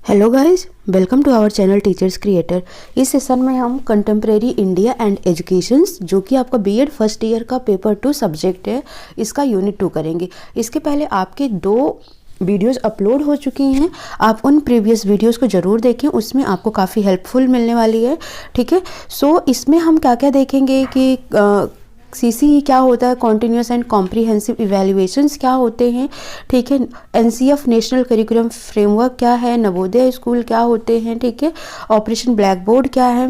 Hello guys, welcome to our channel teachers creator. इस session में हम कंटेम्प्रेरी इंडिया एंड एजुकेशंस, जो कि आपका बीएड फर्स्ट ईयर का पेपर 2 सब्जेक्ट है, इसका यूनिट 2 करेंगे। इसके पहले आपके 2 वीडियोस अपलोड हो चुकी हैं। आप उन प्रीवियस वीडियोस को ज़रूर देखें, उसमें आपको काफ़ी हेल्पफुल मिलने वाली है। ठीक है, सो इसमें हम क्या क्या देखेंगे कि सीसीई क्या होता है, कॉन्टीन्यूस एंड कॉम्प्रिहेंसिव इवैल्यूएशंस क्या होते हैं। ठीक है, एनसीएफ नेशनल करिकुलम फ्रेमवर्क क्या है, नवोदय स्कूल क्या होते हैं। ठीक है, ऑपरेशन ब्लैक बोर्ड क्या है,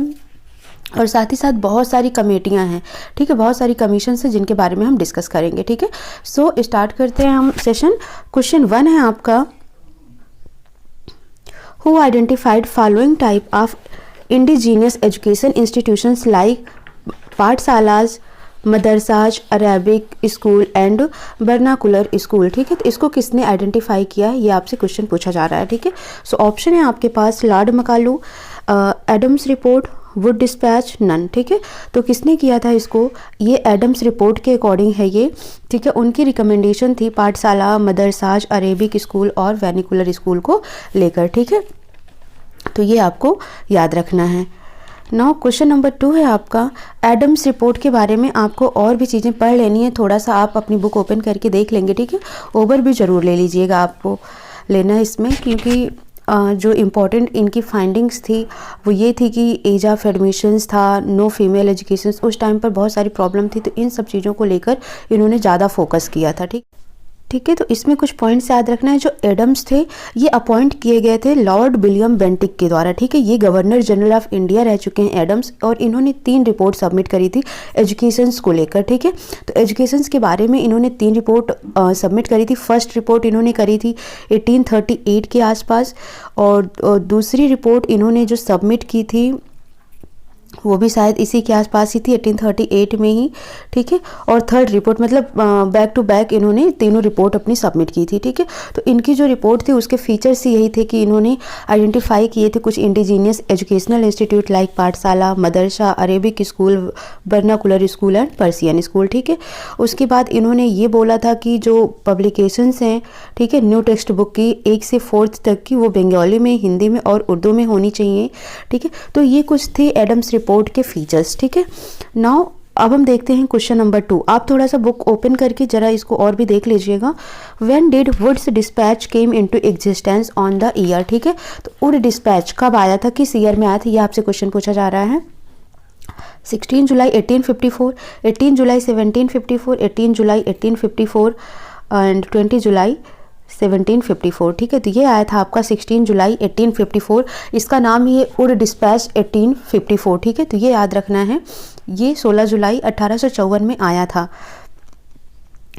और साथ ही साथ बहुत सारी कमेटियां हैं। ठीक है, बहुत सारी कमीशन हैं जिनके बारे में हम डिस्कस करेंगे। ठीक है, सो स्टार्ट करते हैं हम सेशन। क्वेश्चन 1 है आपका, who identified following type of indigenous education institutions like pathshalas, madrasas, Arabic school and vernacular school. ठीक है, तो इसको किसने आइडेंटिफाई किया है, ये आपसे क्वेश्चन पूछा जा रहा है। ठीक है, सो ऑप्शन है आपके पास Lord Macaulay, Adams report, Wood dispatch, none. ठीक है, तो किसने किया था इसको, ये एडम्स रिपोर्ट के अकॉर्डिंग है ये। ठीक है, उनकी रिकमेंडेशन थी पाठशाला, मदरसाज, अरेबिक स्कूल और वर्नाकुलर स्कूल को लेकर। ठीक है, तो ये आपको याद रखना है। नाउ क्वेश्चन नंबर 2 है आपका, एडम्स रिपोर्ट के बारे में आपको और भी चीज़ें पढ़ लेनी है, थोड़ा सा आप अपनी बुक ओपन करके देख लेंगे। ठीक है, ओवर भी ज़रूर ले लीजिएगा, आपको लेना है इसमें, क्योंकि जो इम्पोर्टेंट इनकी फाइंडिंग्स थी वो ये थी कि एज ऑफ एडमिशन्स था, नो फीमेल एजुकेशन, उस टाइम पर बहुत सारी प्रॉब्लम थी, तो इन सब चीज़ों को लेकर इन्होंने ज़्यादा फोकस किया था। ठीक है, तो इसमें कुछ पॉइंट्स याद रखना है। जो एडम्स थे ये अपॉइंट किए गए थे लॉर्ड विलियम बेंटिक के द्वारा। ठीक है, ये गवर्नर जनरल ऑफ इंडिया रह चुके हैं एडम्स, और इन्होंने 3 रिपोर्ट सबमिट करी थी एजुकेशंस को लेकर। ठीक है, तो एजुकेशंस के बारे में इन्होंने 3 रिपोर्ट सबमिट करी थी। फर्स्ट रिपोर्ट इन्होंने करी थी 1838 के आसपास, और दूसरी रिपोर्ट इन्होंने जो सबमिट की थी वो भी शायद इसी के आसपास ही थी, 1838 में ही। ठीक है, और थर्ड रिपोर्ट मतलब बैक टू बैक इन्होंने तीनों रिपोर्ट अपनी सबमिट की थी। ठीक है, तो इनकी जो रिपोर्ट थी उसके फीचर्स यही थे कि इन्होंने आइडेंटिफाई किए थे कुछ indigenous educational institute like pathshala, madrasa, Arabic school, vernacular school and Persian school. ठीक है, उसके बाद इन्होंने ये बोला था कि जो पब्लिकेशंस हैं, ठीक है, न्यू टेक्स्ट बुक की 1 से 4th तक की, वो बंगाली में, हिंदी में और उर्दू में होनी चाहिए। ठीक है, तो ये कुछ थे एडम्स रिपोर्ट के फीचर्स। ठीक है, नाउ अब हम देखते हैं क्वेश्चन नंबर 2। आप थोड़ा सा बुक ओपन करके जरा इसको और भी देख लीजिएगा। When did Wood's dispatch came into existence on the year. ठीक है, तो वुड डिस्पैच कब आया था, किस ईयर में आया था, ये आपसे क्वेश्चन पूछा जा रहा है। 16 जुलाई 1854, 18 जुलाई 1754, 18 जुलाई 1854 एंड 20 जुलाई 1754। ठीक है, तो ये आया था आपका 16 जुलाई 1854। इसका नाम ही है वुड डिस्पैच 1854। ठीक है, तो ये याद रखना है, ये 16 जुलाई 1854 में आया था।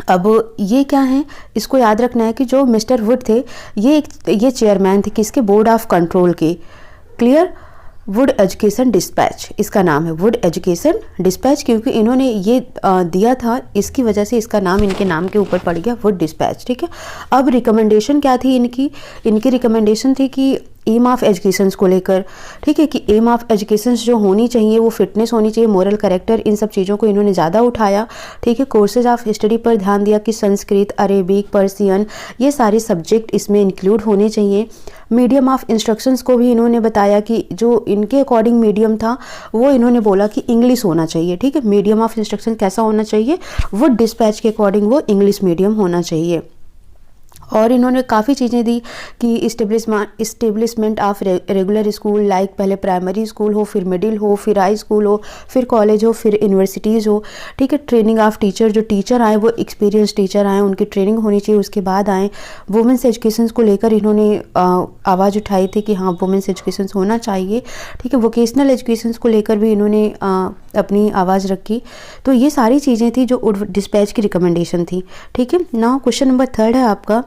अब ये क्या है, इसको याद रखना है कि जो मिस्टर वुड थे ये चेयरमैन थे किसके, बोर्ड ऑफ कंट्रोल के। क्लियर, वुड एजुकेशन डिस्पैच इसका नाम है, वुड एजुकेशन डिस्पैच, क्योंकि इन्होंने ये दिया था, इसकी वजह से इसका नाम इनके नाम के ऊपर पड़ गया, वुड डिस्पैच। ठीक है, अब रिकमेंडेशन क्या थी इनकी रिकमेंडेशन थी कि एम ऑफ एजुकेशन को लेकर। ठीक है, कि एम ऑफ एजुकेशन जो होनी चाहिए वो फिटनेस होनी चाहिए, मोरल कैरेक्टर, इन सब चीज़ों को इन्होंने ज़्यादा उठाया। ठीक है, कोर्सेज ऑफ स्टडी पर ध्यान दिया कि संस्कृत, अरेबिक, पर्सियन, ये सारे सब्जेक्ट इसमें इंक्लूड होने चाहिए। मीडियम ऑफ इंस्ट्रक्शंस को भी इन्होंने बताया कि जो इनके अकॉर्डिंग मीडियम था वो इन्होंने बोला कि इंग्लिश होना चाहिए। ठीक है, मीडियम ऑफ इंस्ट्रक्शन कैसा होना चाहिए, वुड डिस्पैच के अकॉर्डिंग वो इंग्लिश मीडियम होना चाहिए। और इन्होंने काफ़ी चीज़ें दी कि establishment of regular school, like पहले प्राइमरी स्कूल हो, फिर मिडिल हो, फिर हाई स्कूल हो, फिर कॉलेज हो, फिर यूनिवर्सिटीज़ हो। ठीक है, ट्रेनिंग ऑफ टीचर, जो टीचर आए वो एक्सपीरियंस टीचर आए, उनकी ट्रेनिंग होनी चाहिए, उसके बाद आए। वुमेंस एजुकेशन को लेकर इन्होंने आवाज़ उठाई थी कि हाँ वुमेंस एजुकेशन होना चाहिए। ठीक है, वोकेशनल एजुकेशन को लेकर भी इन्होंने अपनी आवाज़ रखी। तो ये सारी चीज़ें थी जो वुड डिस्पैच की रिकमेंडेशन थी। ठीक है, नाउ क्वेश्चन नंबर 3 है आपका,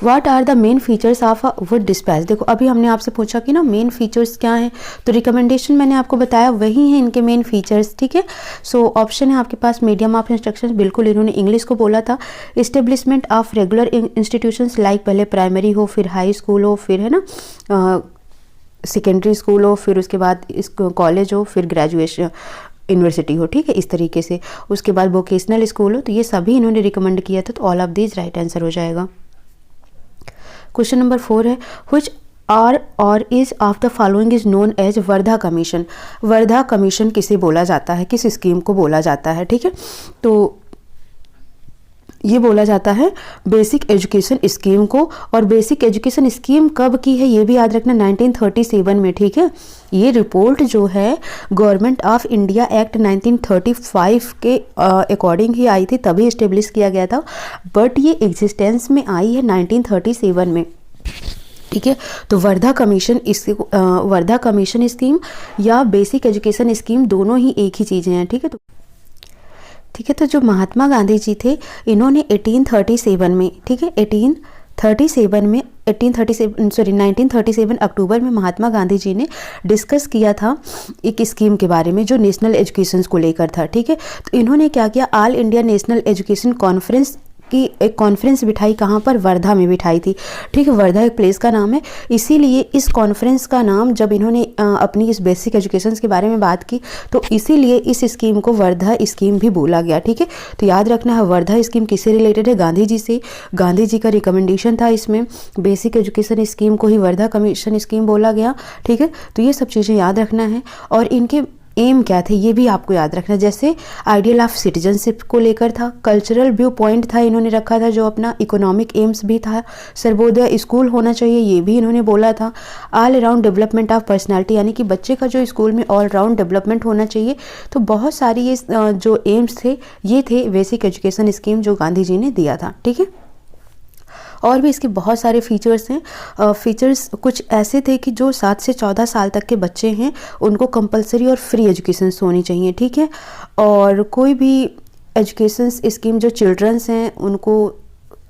what are the main features of a Wood dispatch. देखो अभी हमने आपसे पूछा कि ना मेन फीचर्स क्या हैं, तो रिकमेंडेशन मैंने आपको बताया वही हैं इनके मेन फीचर्स। ठीक है, सो ऑप्शन है आपके पास मीडियम ऑफ इंस्ट्रक्शन, बिल्कुल इन्होंने इंग्लिश को बोला था। Establishment of regular institutions, like पहले प्राइमरी हो, फिर हाई स्कूल हो, फिर है ना सेकेंडरी स्कूल हो, फिर उसके बाद कॉलेज हो, फिर ग्रेजुएशन यूनिवर्सिटी हो। ठीक है, इस तरीके से। उसके बाद वोकेशनल स्कूल हो, तो ये सभी इन्होंने रिकमेंड किया था, तो all of these right answer हो जाएगा। क्वेश्चन नंबर 4 है, व्हिच और is of the following is known as Wardha commission. Wardha commission किसे बोला जाता है, किस स्कीम को बोला जाता है, ठीक है। तो ये बोला जाता है बेसिक एजुकेशन स्कीम को। और बेसिक एजुकेशन स्कीम कब की है ये भी याद रखना, 1937 में, ठीक है। ये रिपोर्ट जो है गवर्नमेंट ऑफ इंडिया एक्ट 1935 के अकॉर्डिंग ही आई थी, तभी इस्टेब्लिश किया गया था, बट ये एग्जिस्टेंस में आई है 1937 में, ठीक है। तो वर्धा कमीशन स्कीम या बेसिक एजुकेशन स्कीम दोनों ही एक ही चीज़ें हैं, ठीक है। तो जो महात्मा गांधी जी थे इन्होंने 1937 में, ठीक है, 1937 अक्टूबर में महात्मा गांधी जी ने डिस्कस किया था एक स्कीम के बारे में जो नेशनल एजुकेशन को लेकर था, ठीक है। तो इन्होंने क्या किया, all India national education conference की एक कॉन्फ्रेंस बिठाई, कहाँ पर, वर्धा में बिठाई थी, ठीक है। वर्धा एक प्लेस का नाम है, इसीलिए इस कॉन्फ्रेंस का नाम, जब इन्होंने अपनी इस बेसिक एजुकेशन के बारे में बात की तो इसीलिए इस स्कीम को वर्धा स्कीम भी बोला गया, ठीक है। तो याद रखना है वर्धा स्कीम किससे रिलेटेड है, गांधी जी से। गांधी जी का रिकमेंडेशन था इसमें, बेसिक एजुकेशन स्कीम को ही वर्धा कमीशन स्कीम बोला गया, ठीक है। तो ये सब चीज़ें याद रखना है। और इनके एम क्या थे ये भी आपको याद रखना, जैसे आइडियल ऑफ सिटीजनशिप को लेकर था, कल्चरल व्यू पॉइंट था इन्होंने रखा था, जो अपना इकोनॉमिक एम्स भी था, सर्वोदय स्कूल होना चाहिए ये भी इन्होंने बोला था, all around development of personality, यानी कि बच्चे का जो स्कूल में ऑल राउंड डेवलपमेंट होना चाहिए। तो बहुत सारी ये जो एम्स थे ये थे बेसिक एजुकेशन स्कीम जो गांधी जी ने दिया था, ठीक है। और भी इसके बहुत सारे फीचर्स हैं। फीचर्स कुछ ऐसे थे कि जो 7 से 14 साल तक के बच्चे हैं उनको कंपलसरी और फ्री एजुकेशन होनी चाहिए, ठीक है। और कोई भी एजुकेशन स्कीम जो चिल्ड्रंस हैं उनको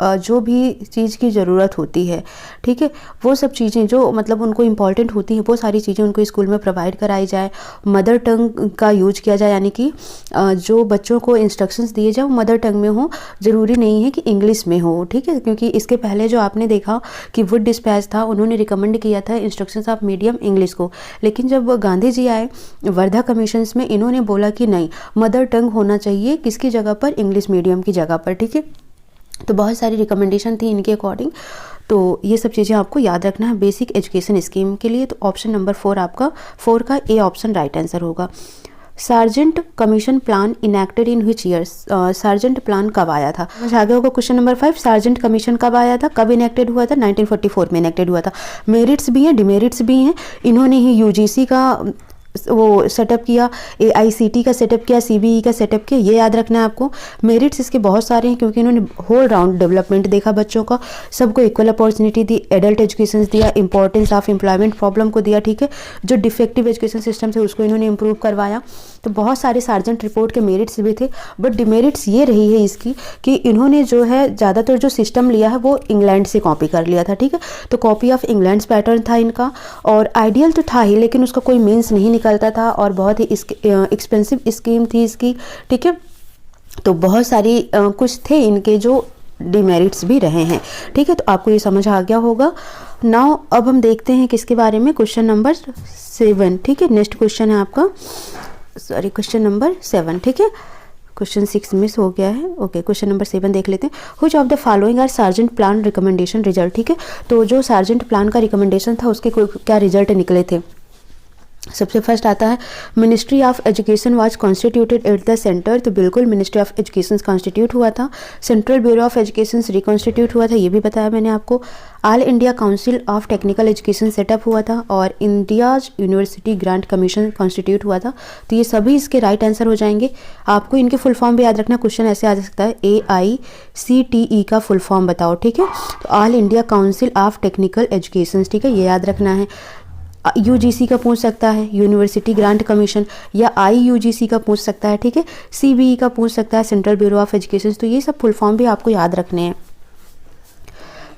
जो भी चीज़ की ज़रूरत होती है, ठीक है, वो सब चीज़ें जो मतलब उनको इम्पॉर्टेंट होती हैं वो सारी चीज़ें उनको स्कूल में प्रोवाइड कराई जाए। मदर टंग का यूज किया जाए, यानी कि जो बच्चों को इंस्ट्रक्शंस दिए जाए वो मदर टंग में हो, ज़रूरी नहीं है कि इंग्लिश में हो, ठीक है। क्योंकि इसके पहले जो आपने देखा कि वुड डिस्पैच था, उन्होंने रिकमेंड किया था इंस्ट्रक्शंस ऑफ मीडियम इंग्लिश को, लेकिन जब गांधी जी आए वर्धा कमीशंस में इन्होंने बोला कि नहीं, मदर टंग होना चाहिए, किसकी जगह पर, इंग्लिश मीडियम की जगह पर, ठीक है। तो बहुत सारी रिकमेंडेशन थी इनके अकॉर्डिंग। तो ये सब चीज़ें आपको याद रखना है बेसिक एजुकेशन स्कीम के लिए। तो ऑप्शन नंबर 4 का ए ऑप्शन राइट आंसर होगा। Sergeant commission plan enacted in which years, sergeant plan कब आया था, समझ आ गया होगा। क्वेश्चन नंबर 5, सार्जेंट कमीशन कब आया था, कब इनैक्टेड हुआ था, 1944 में इनैक्टेड हुआ था। मेरिट्स भी हैं, डिमेरिट्स भी हैं। इन्होंने ही यूजीसी का वो सेटअप किया, AICT का सेटअप किया, CBE का सेटअप किया, ये याद रखना है आपको। मेरिट्स इसके बहुत सारे हैं क्योंकि इन्होंने होल राउंड डेवलपमेंट देखा बच्चों का, सबको इक्वल अपॉर्चुनिटी दी, एडल्ट एजुकेशन दिया, इंपॉर्टेंस ऑफ एम्प्लॉयमेंट प्रॉब्लम को दिया, ठीक है। जो डिफेक्टिव एजुकेशन सिस्टम है उसको इन्होंने इंप्रूव करवाया। तो बहुत सारे सार्जेंट रिपोर्ट के मेरिट्स भी थे, बट डिमेरिट्स ये रही है इसकी कि इन्होंने जो है ज़्यादातर जो सिस्टम लिया है वो इंग्लैंड से कॉपी कर लिया था, ठीक है। तो कॉपी ऑफ इंग्लैंड पैटर्न था इनका, और आइडियल तो था ही लेकिन उसका कोई मीन्स नहीं निकलता था, और बहुत ही एक्सपेंसिव स्कीम थी इसकी, ठीक है। तो बहुत सारी कुछ थे इनके जो डिमेरिट्स भी रहे हैं, ठीक है। तो आपको ये समझ आ गया होगा। नाउ अब हम देखते हैं किसके बारे में, क्वेश्चन नंबर 7, ठीक है। नेक्स्ट क्वेश्चन है आपका, सॉरी क्वेश्चन नंबर 7, ठीक है। क्वेश्चन 6 मिस हो गया है, ओके। क्वेश्चन नंबर 7 देख लेते हैं। Which of the following are Sargent plan recommendation result, ठीक है। तो जो सार्जेंट प्लान का रिकमेंडेशन था उसके क्या रिजल्ट निकले थे। सबसे फर्स्ट आता है ministry of education was constituted at the centre, तो बिल्कुल मिनिस्ट्री ऑफ एजुकेशन कॉन्स्टिट्यूट हुआ था। Central bureau of education reconstitute हुआ था, ये भी बताया मैंने आपको। All India council of technical education setup हुआ था, और India's university grant commission constitute हुआ था। तो ये सभी इसके राइट आंसर हो जाएंगे। आपको इनके फुल फॉर्म भी याद रखना, क्वेश्चन ऐसे आ सकता है AICTE का फुल फॉर्म बताओ, ठीक है। तो all India council of technical education, ठीक है, ये याद रखना है। UGC का पूछ सकता है, यूनिवर्सिटी ग्रांट कमीशन, या IUGC का पूछ सकता है, ठीक है। CBE का पूछ सकता है, सेंट्रल ब्यूरो ऑफ एजुकेशन। तो ये सब फुल फॉर्म भी आपको याद रखने हैं।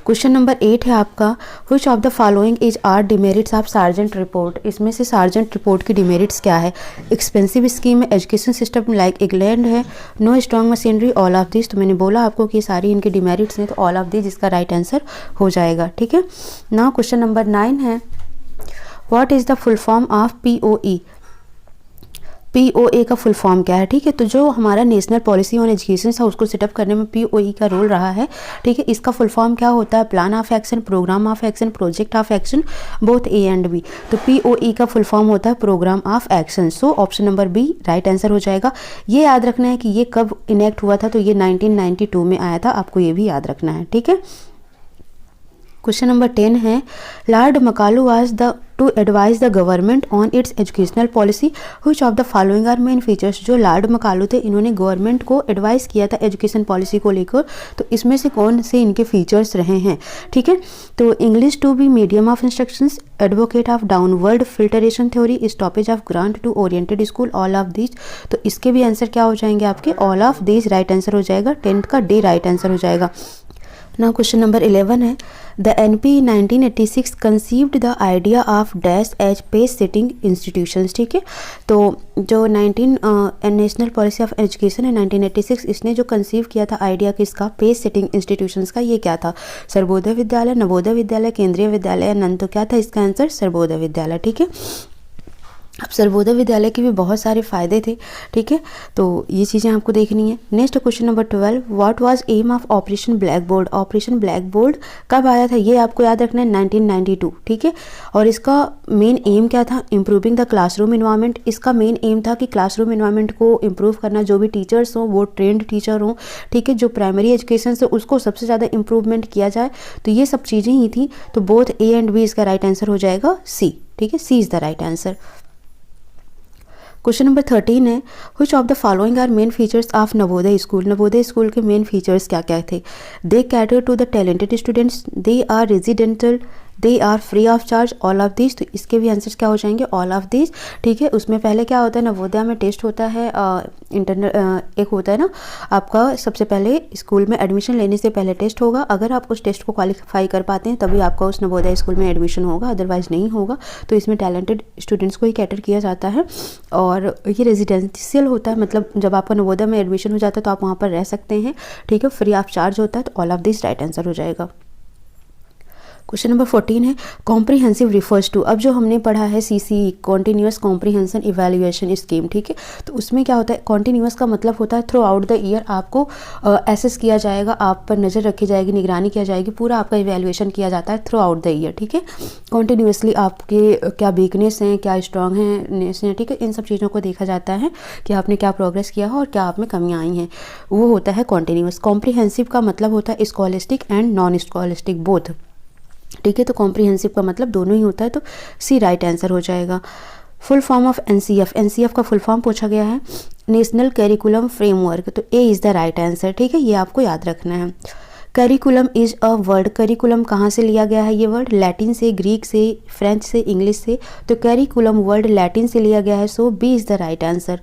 क्वेश्चन नंबर 8 है आपका, which of the following is are demerits of Sargent report, इसमें से सार्जेंट रिपोर्ट की डिमेरिट्स क्या है। एक्सपेंसिव स्कीम है, एजुकेशन सिस्टम लाइक इंग्लैंड है, no strong machinery, all of this. तो मैंने बोला आपको कि सारी इनकी डिमेरिट्स हैं, तो ऑल ऑफ दिस इसका राइट आंसर हो जाएगा, ठीक है। नाउ क्वेश्चन नंबर 9 है, what is the full form of POE, POA का फुल फॉर्म क्या है, ठीक है। तो जो हमारा नेशनल पॉलिसी ऑन एजुकेशन था उसको सेटअप करने में POE का रोल रहा है, ठीक है। इसका फुल फॉर्म क्या होता है, plan of action, program of action, project of action, both A and B। तो POE का फुल फॉर्म होता है program of action. So option number B right answer हो जाएगा। ये याद रखना है कि ये कब इनेक्ट हुआ था, तो ये 1992 में आया था, आपको ये भी याद रखना है, ठीक है। क्वेश्चन नंबर 10 है, Lord Macaulay was the to advise the government on its educational policy, which of the following are main features. जो लॉर्ड मकालू थे इन्होंने गवर्नमेंट को एडवाइस किया था एजुकेशन पॉलिसी को लेकर, तो इसमें से कौन से इनके फीचर्स रहे हैं, ठीक है। तो English to be medium of instructions, advocate of downward filtration theory, stoppage of grant to oriented school, all of this. तो इसके भी आंसर क्या हो जाएंगे आपके, all of this right answer हो जाएगा। 10th का D राइट आंसर हो जाएगा। नाउ क्वेश्चन नंबर 11 है, the NP 1986 conceived the idea of dash as pace setting institutions, ठीक है। तो जो नेशनल पॉलिसी ऑफ एजुकेशन है 1986, इसने जो कंसीव किया था आइडिया किसका, पेस सेटिंग इंस्टीट्यूशंस का, ये क्या था, सर्वोदय विद्यालय, नवोदय विद्यालय, केंद्रीय विद्यालय, अनंत। तो क्या था इसका आंसर, सर्वोदय विद्यालय, ठीक है। अब सर्वोदय विद्यालय के भी बहुत सारे फायदे थे, ठीक है। तो ये चीज़ें आपको देखनी है। Next question number 12, what was aim of operation blackboard. Operation blackboard कब आया था, ये आपको याद रखना है, 1992, ठीक है। और इसका मेन एम क्या था, इम्प्रूविंग द क्लासरूम इन्वायरमेंट। इसका मेन एम था कि क्लासरूम इन्वायरमेंट को इम्प्रूव करना, जो भी टीचर्स हों वो ट्रेंड टीचर हों, ठीक है। जो प्राइमरी एजुकेशन से उसको सबसे ज़्यादा इम्प्रूवमेंट किया जाए, तो ये सब चीज़ें ही थी। तो बोथ A एंड B इसका राइट आंसर हो जाएगा C, ठीक है। C is the right answer. Question number 13 है, which of the following are main features of Navodaya school. Navodaya school के मेन फीचर्स क्या क्या थे, they cater to the talented students, they are residential, they are free of charge, all of this. तो इसके भी answers क्या हो जाएंगे, ऑल ऑफ दिस, ठीक है। उसमें पहले क्या होता है, नवोदय में टेस्ट होता है, एक होता है ना आपका, सबसे पहले स्कूल में एडमिशन लेने से पहले टेस्ट होगा। अगर आप उस टेस्ट को क्वालिफाई कर पाते हैं तभी आपका उस नवोदय स्कूल में एडमिशन होगा, अदरवाइज नहीं होगा। तो इसमें टैलेंटेड स्टूडेंट्स को ही कैटर किया जाता है। और ये रेजिडेंशियल होता है, मतलब जब आपका नवोदय में एडमिशन हो जाता है तो आप वहाँ पर रह सकते हैं, ठीक है। फ्री ऑफ चार्ज होता है। तो all of this right answer हो जाएगा। क्वेश्चन नंबर 14 है, कॉम्प्रिहेंसिव रिफर्स टू। अब जो हमने पढ़ा है CCE, continuous comprehension evaluation scheme, ठीक है। तो उसमें क्या होता है, कॉन्टीन्यूअस का मतलब होता है थ्रू आउट द ईयर आपको एसेस किया जाएगा, आप पर नज़र रखी जाएगी, निगरानी किया जाएगी, पूरा आपका इवैल्यूएशन किया जाता है थ्रू आउट द ईयर, ठीक है। कॉन्टीन्यूअसली आपके क्या वीकनेस हैं, क्या स्ट्रॉन्ग हैं, ठीक है। इन सब चीज़ों को देखा जाता है कि आपने क्या प्रोग्रेस किया है और क्या आप में कमियाँ आई हैं, वो होता है कॉन्टीन्यूअस। कॉम्प्रिहेंसिव का मतलब होता है scholastic and non scholastic both, ठीक है। तो कॉम्प्रिहेंसिव का मतलब दोनों ही होता है। तो C राइट आंसर हो जाएगा। फुल फॉर्म ऑफ NCF का फुल फॉर्म पूछा गया है, नेशनल कैरिकुलम फ्रेमवर्क। तो A is the right answer, ठीक है। ये आपको याद रखना है। Curriculum is a word, curriculum कहाँ से लिया गया है, ये वर्ड लैटिन से, ग्रीक से, फ्रेंच से, इंग्लिश से। तो करिकुलम वर्ड लैटिन से लिया गया है। सो B is the right answer.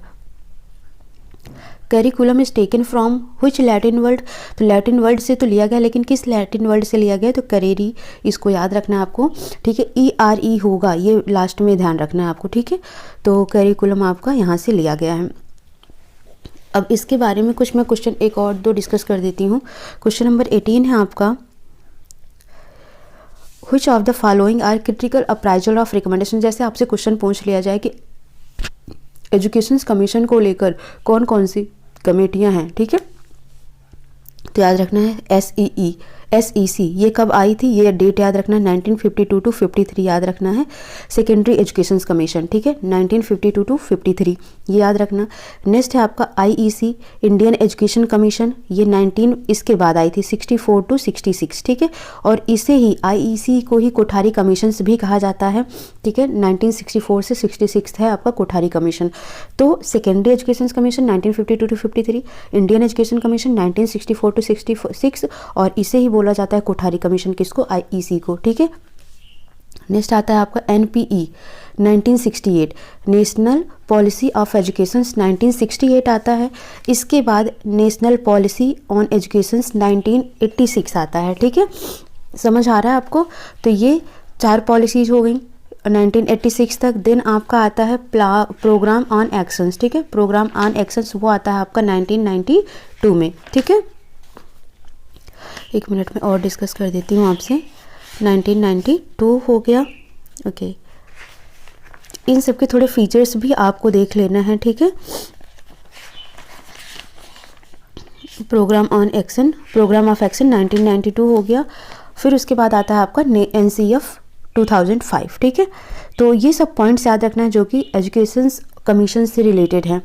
Curriculum is taken from which Latin word. तो लैटिन वर्ड से तो लिया गया, लेकिन किस लैटिन वर्ड से लिया गया, तो करेरी, इसको याद रखना है आपको, ठीक है। ERE होगा, ये लास्ट में ध्यान रखना है आपको, ठीक है। तो करिकुलम आपका यहाँ से लिया गया है। अब इसके बारे में कुछ मैं क्वेश्चन एक और दो डिस्कस कर देती हूँ। क्वेश्चन नंबर 18 है आपका, which of the following are critical appraisal of recommendation. जैसे आपसे क्वेश्चन पूछ लिया जाए कि एजुकेशन कमीशन को लेकर कौन कौन सी कमेटियां हैं, ठीक है। तो याद रखना है SEC, ये कब आई थी, ये डेट याद रखना है, 1952 to 53 याद रखना है। सेकेंडरी एजुकेशन कमीशन, ठीक है, 1952 to 53 ये याद रखना। नेक्स्ट है आपका IEC, इंडियन एजुकेशन कमीशन, ये 19 इसके बाद आई थी, 64 to 66, ठीक है। और इसे ही IEC को ही कोठारी कमीशन भी कहा जाता है, ठीक है। 1964 से 66 है आपका कोठारी कमीशन। तो secondary education commission 1952 to 53, Indian education commission 1964 to 66, और इसे ही बोला जाता है कोठारी कमीशन, किसको, IEC को, ठीक है। नेक्स्ट आता है आपका NPE 1968, national policy of education 1968 आता है। इसके बाद नेशनल पॉलिसी ऑन एजुकेशन 1986 आता है, ठीक है। समझ आ रहा है आपको। तो ये 4 पॉलिसीज हो गई 1986 तक। देन आपका आता है प्रोग्राम ऑन एक्शंस, ठीक है। प्रोग्राम ऑन एक्शंस वो आता है आपका 1992 में, ठीक है। एक मिनट में और डिस्कस कर देती हूँ आपसे। 1992 हो गया, ओके। इन सब के थोड़े फीचर्स भी आपको देख लेना है, ठीक है। प्रोग्राम ऑफ एक्शन 1992 हो गया। फिर उसके बाद आता है आपका NCF 2005, ठीक है। तो ये सब पॉइंट्स याद रखना है जो कि एजुकेशन कमीशन से रिलेटेड है।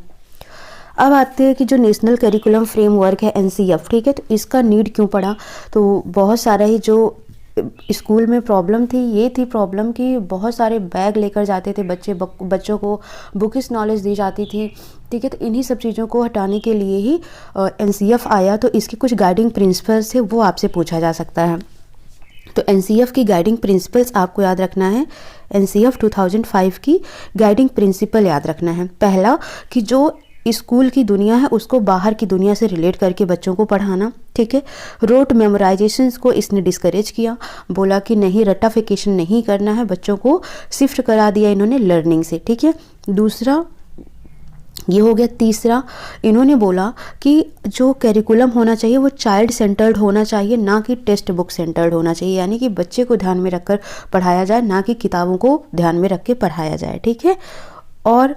अब आते हैं कि जो नेशनल करिकुलम फ्रेमवर्क है NCF, ठीक है, तो इसका नीड क्यों पड़ा। तो बहुत सारा ही जो स्कूल में प्रॉब्लम थी, ये थी प्रॉब्लम कि बहुत सारे बैग लेकर जाते थे बच्चों को बुकिश नॉलेज दी जाती थी, ठीक है। तो इन्हीं सब चीज़ों को हटाने के लिए ही NCF आया। तो इसके कुछ गाइडिंग प्रिंसिपल्स थे, वो आपसे पूछा जा सकता है। तो NCF की गाइडिंग प्रिंसिपल्स आपको याद रखना है। NCF 2005 की गाइडिंग प्रिंसिपल याद रखना है। पहला कि जो स्कूल की दुनिया है उसको बाहर की दुनिया से रिलेट करके बच्चों को पढ़ाना, ठीक है। रोट मेमोराइजेशन को इसने डिस्करेज किया, बोला कि नहीं, रटाफिकेशन नहीं करना है, बच्चों को शिफ्ट करा दिया इन्होंने लर्निंग से, ठीक है। दूसरा ये हो गया। तीसरा, इन्होंने बोला कि जो करिकुलम होना चाहिए वो चाइल्ड सेंटर्ड होना चाहिए, ना कि टेक्स्ट बुक सेंटर्ड होना चाहिए, यानी कि बच्चे को ध्यान में रखकर पढ़ाया जाए, ना कि किताबों को ध्यान में रख के पढ़ाया जाए, ठीक है। और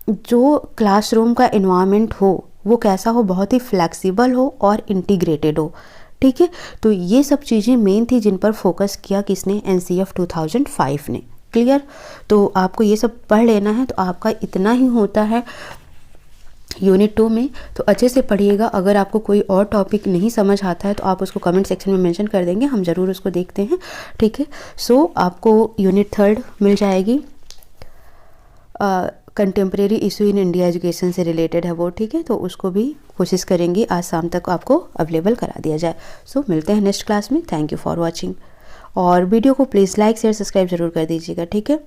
जो क्लासरूम का एनवायरनमेंट हो वो कैसा हो, बहुत ही फ्लेक्सिबल हो और इंटीग्रेटेड हो, ठीक है। तो ये सब चीज़ें मेन थी जिन पर फोकस किया किसने, NCF 2005 ने। क्लियर। तो आपको ये सब पढ़ लेना है। तो आपका इतना ही होता है यूनिट 2 में। तो अच्छे से पढ़िएगा। अगर आपको कोई और टॉपिक नहीं समझ आता है तो आप उसको कमेंट सेक्शन में मेंशन कर देंगे, हम ज़रूर उसको देखते हैं, ठीक है। सो आपको यूनिट 3 मिल जाएगी, contemporary issue in India education से रिलेटेड है वो, ठीक है। तो उसको भी कोशिश करेंगे आज शाम तक आपको अवेलेबल करा दिया जाए। सो मिलते हैं नेक्स्ट क्लास में। Thank you for watching. और वीडियो को प्लीज़ लाइक शेयर सब्सक्राइब ज़रूर कर दीजिएगा, ठीक है।